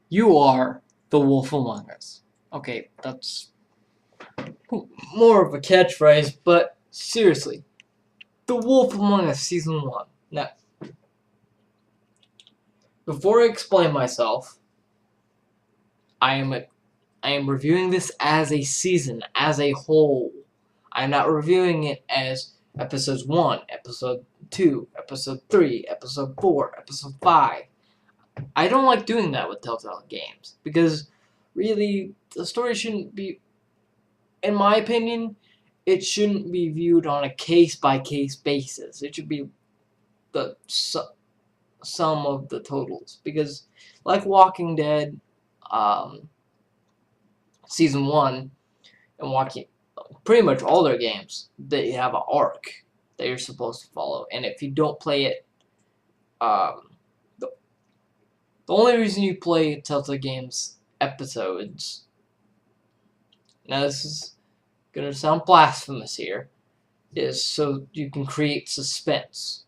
You are the Wolf Among Us. Okay, that's more of a catchphrase, but seriously, The Wolf Among Us Season 1. Now, before I explain myself, I am reviewing this as a season, as a whole. I'm not reviewing it as episodes 1, episode 2, episode 3, episode 4, episode 5. I don't like doing that with Telltale games because really the story shouldn't be, in my opinion, it shouldn't be viewed on a case-by-case basis. It should be the sum of the totals because, like Walking Dead, um, season 1, and Walking, pretty much all their games, they have an arc that you're supposed to follow, and if you don't play it, um, the, the only reason you play Telltale games episodes, now this is gonna sound blasphemous here, is so you can create suspense.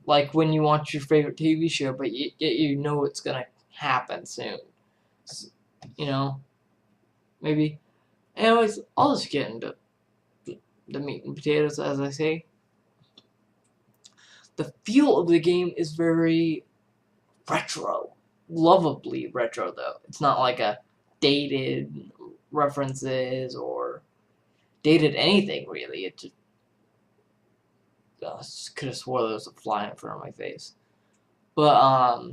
Like when you watch your favorite TV show, but you know it's gonna happen soon. You know, maybe. Anyways, I'll just get into the meat and potatoes, as I say. The feel of the game is very retro, lovably retro though. It's not like a dated references or dated anything really. It just could have swore there was a fly in front of my face. But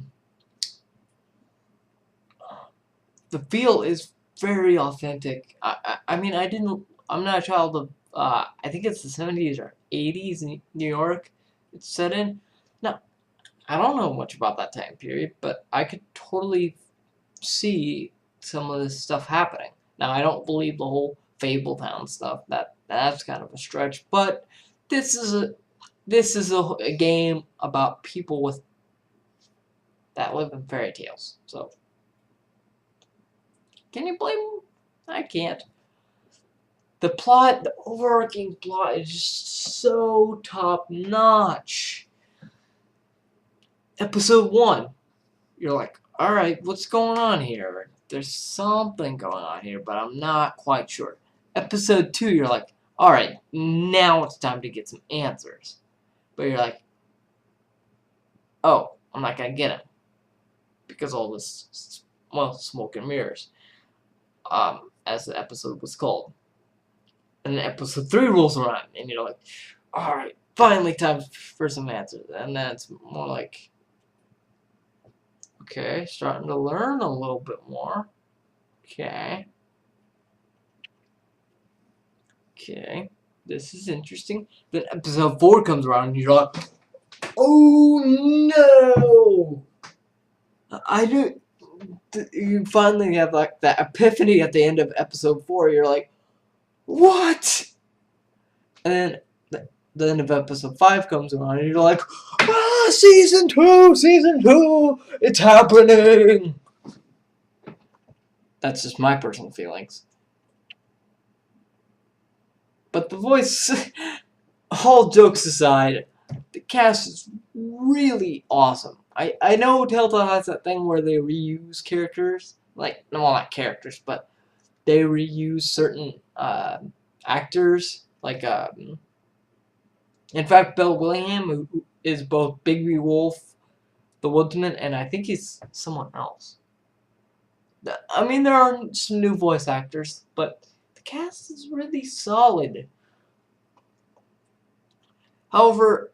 the feel is very authentic. I mean, I'm not a child of, I think it's the 70s or 80s in New York it's set in. Now, I don't know much about that time period, but I could totally see some of this stuff happening. Now, I don't believe the whole Fabletown stuff. That's kind of a stretch, but this is a game about people with that live in fairy tales. So, can you blame them? I can't. The plot, the overarching plot is just so top notch. Episode 1, you're like, alright, what's going on here? There's something going on here, but I'm not quite sure. Episode 2, you're like, alright, now it's time to get some answers. But you're like, oh, I'm not gonna get them. Because all this, well, smoke and mirrors. As the episode was called. And then episode 3 rolls around, and you're like, alright, finally time for some answers. And then it's more like, okay, starting to learn a little bit more. Okay. Okay, this is interesting. Then episode 4 comes around, and you're like, oh no! I do. You finally have like that epiphany at the end of episode 4. You're like, what? And then the end of episode 5 comes around, and you're like, ah, season 2, it's happening. That's just my personal feelings. But the voice, all jokes aside, the cast is really awesome. I know Telltale has that thing where they reuse characters, like, well, not characters, but they reuse certain actors, like, in fact, Bill Willingham, who is both Bigby Wolf, the Woodsman, and I think he's someone else. I mean, there are some new voice actors, but the cast is really solid. However,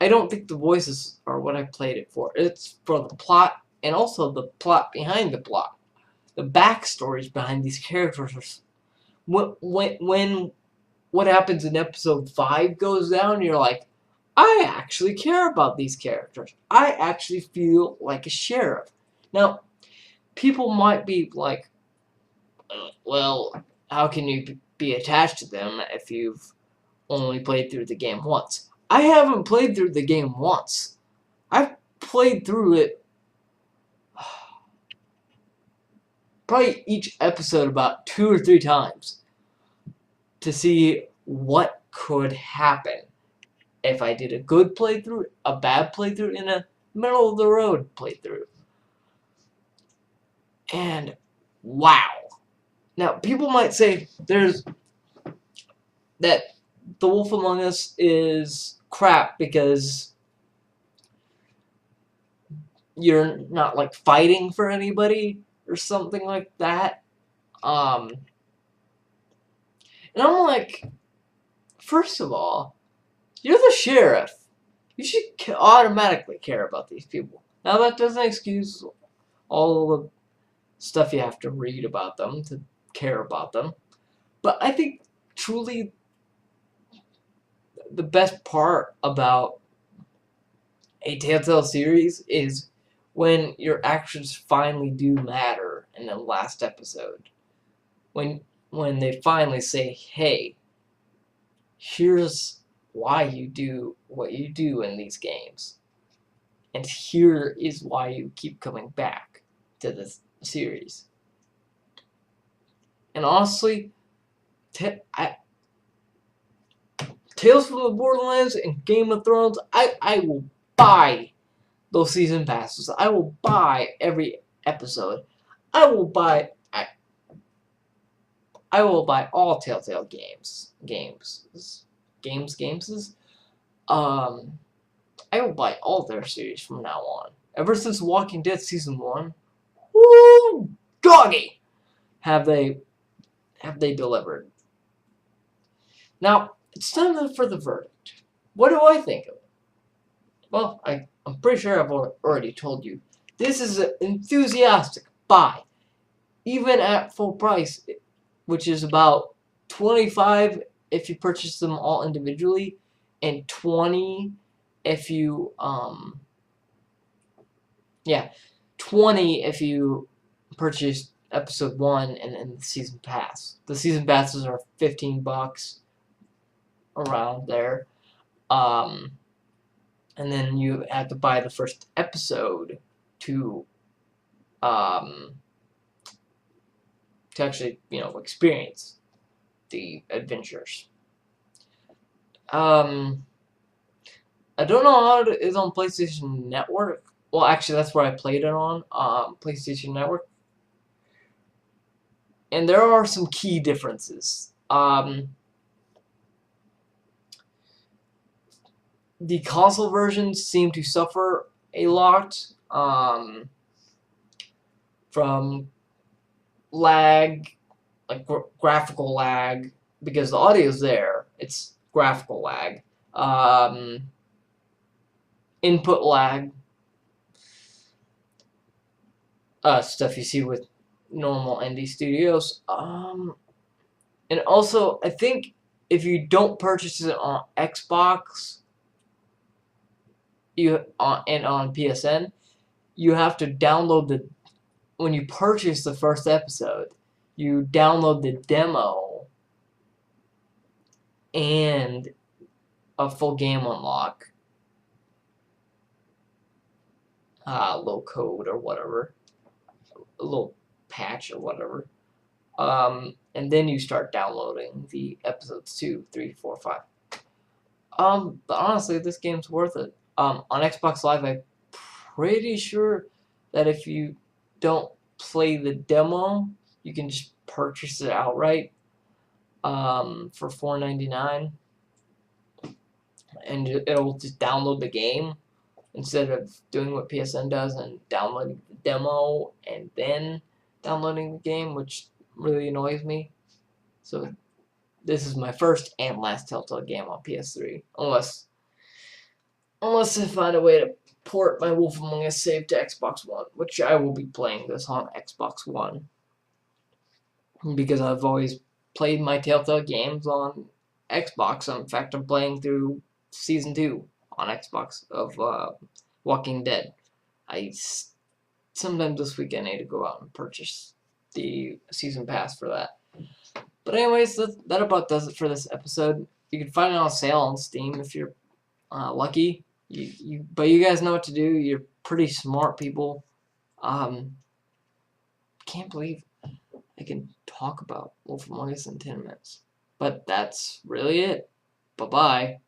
I don't think the voices are what I played it for. It's for the plot, and also the plot behind the plot. The backstories behind these characters. When what happens in episode 5 goes down, you're like, I actually care about these characters. I actually feel like a sheriff. Now, people might be like, well, how can you be attached to them if you've only played through the game once? I haven't played through the game once. I've played through it probably each episode about 2 or 3 times to see what could happen if I did a good playthrough, a bad playthrough, and a middle of the road playthrough. And wow. Now, people might say that The Wolf Among Us is crap because you're not like fighting for anybody or something like that. And I'm like, first of all, you're the sheriff. You should automatically care about these people. Now that doesn't excuse all the stuff you have to read about them to care about them. But I think truly the best part about a Telltale series is when your actions finally do matter in the last episode. When they finally say, hey, here's why you do what you do in these games. And here is why you keep coming back to this series. And honestly, Tales from the Borderlands and Game of Thrones, I will buy those season passes. I will buy every episode. I will buy all Telltale games. I will buy all their series from now on. Ever since Walking Dead Season 1, woo, doggy, have they delivered. Now, it's time for the verdict. What do I think of it? Well, I'm pretty sure I've already told you. This is an enthusiastic buy. Even at full price, which is about $25 if you purchase them all individually, and $20 if you, $20 if you purchase episode 1 and the season pass. The season passes are $15, around there. And then you have to buy the first episode to actually, experience the adventures. I don't know how it is on PlayStation Network. Well, actually, that's where I played it on, PlayStation Network. And there are some key differences. The console versions seem to suffer a lot from lag, like graphical lag, because the audio's there. It's graphical lag. Input lag. Stuff you see with normal indie studios. And also, I think if you don't purchase it on Xbox, and on PSN, you have to download when you purchase the first episode, you download the demo and a full game unlock, little code or whatever, a little patch or whatever, and then you start downloading the episodes 2, 3, 4, 5. But honestly, this game's worth it. On Xbox Live, I'm pretty sure that if you don't play the demo, you can just purchase it outright for $4.99, and it'll just download the game instead of doing what PSN does and downloading the demo and then downloading the game, which really annoys me. So this is my first and last Telltale game on PS3, unless I find a way to port my Wolf Among Us save to Xbox One, which I will be playing this on Xbox One, because I've always played my Telltale games on Xbox. In fact, I'm playing through Season 2 on Xbox of Walking Dead. Sometime this weekend I need to go out and purchase the Season Pass for that. But anyways, that about does it for this episode. You can find it on sale on Steam if you're lucky. But you guys know what to do. You're pretty smart people. Can't believe I can talk about Wolf Among Us in 10 minutes. But that's really it. Bye-bye.